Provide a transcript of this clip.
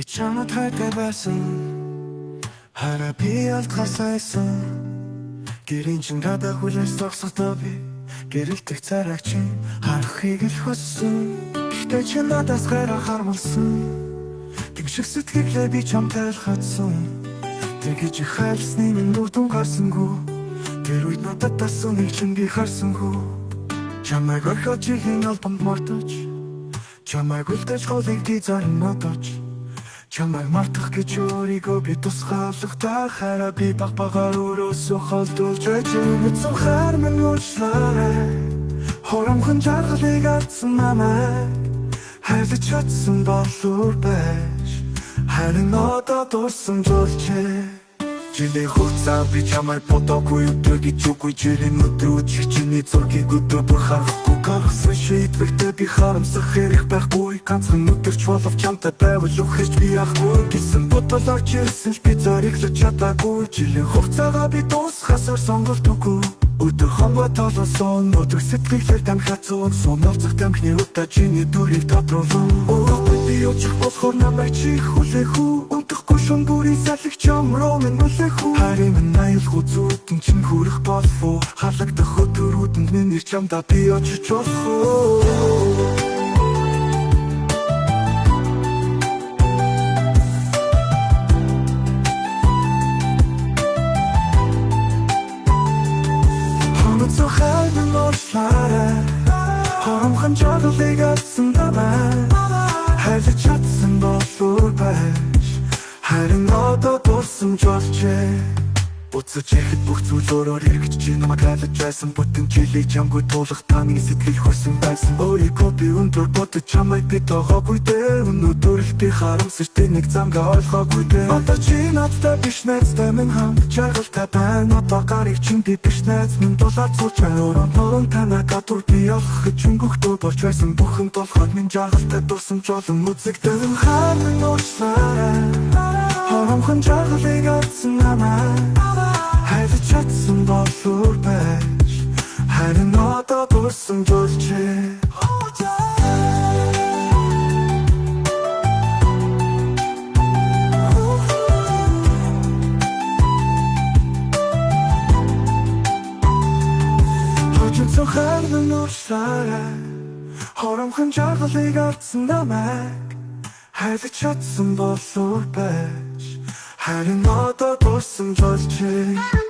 Би чамд хайртай байсан хараа би алдгасайсан гэрийн чин гадаа хүлээс зогсохдоо би гэрэлтэх царайг чи харахыг л хүссэн. Гэхдээ чи надаас гайраа хармалсан тэгших сэтгэлээ би чамтай л хатсан. Тэгэж их хайлсны минь нүдэн гарсангүй тэр үед надад тасан нэг чин би харсангүй. Чамайг орхиод чихийн албанд мартаж чамайг үлдээж голыг ди зарим нотож чамайг мартах гэж өөрийгөө би тусгаалгахдаа хараа би багбагаар өрөөсөө холдуулж байжээ. Хар минь уучлаарай хоромхон жаргалыг алдсан намайг хайрлаж чадсан болов байж харин одоо дууссан жолчээ. Жилийн хугацаа би чамайг бодоогүй өдөр гэж үгүй жирийн өдрүүд чиний зургийг өдөр бүр харахгүй гаргасан шийдвэртээ би харамсах хэрэг байхгүй. Ганцхан өдөрч болов чамтай байвал үхэж би яахгүй гэсэн бодлоор чирсэн л би зориглож чадаагүй. Жилийн хугацаагаа би дуусгахаар сонголт өгөө өдөр хонго толсон өдөр сэтгэлээр дамхаад зүүн сонолцох дамхны удаа чиний дүрийг тодруулсан. Би очих болохоор намайг чи хүлээх үү унтахгүй шун бүрийн салхич амроо минь мүлээх үү харин минь аюулгүй зүйдэн чин хүрэх болов уу халагдах өдрүүдэнд миний чамдаа би очиж болох уу. Хайрын уучлаарай хоромхон жаргалыг алдсан намайг хайрлаж чадсан болов байж харин одоо дууссан жолчээ. Буцаж ирэхэд бүх зүйл өөрөөр хэрэгж чи намайг хайлаж байсан бүтэн жилийг чамгүй туулах таны сэтгэл хүсэн байсан. Өөрийгөө би өндөр бодож чамайг би тоогоогүй дээ өнөөдөр л би харамсаж тэнийг замгаа ойлгоогүй дээ. Одоо чи надтай биш найзтай минь хамт жаргалтай байна. Одоо гарыг чин би биш найз минь дулаад сууж байна. Орон танаа гадуур би явах гэж өнгөхдөө болж байсан бүхэн толгойд минь жаргалтай дурсан жолон үзэгдэн харин уучлаарай хоромхон жаргалыг алдсан намайг хайрлаж чадсан болов байж харин одоо дууссан жолчээ. Хожигдсон хайрын уучлаарай хоромхон жаргалыг алдсан намайг хайрлаж чадсан болов байж харин одоо дууссан жолчээ.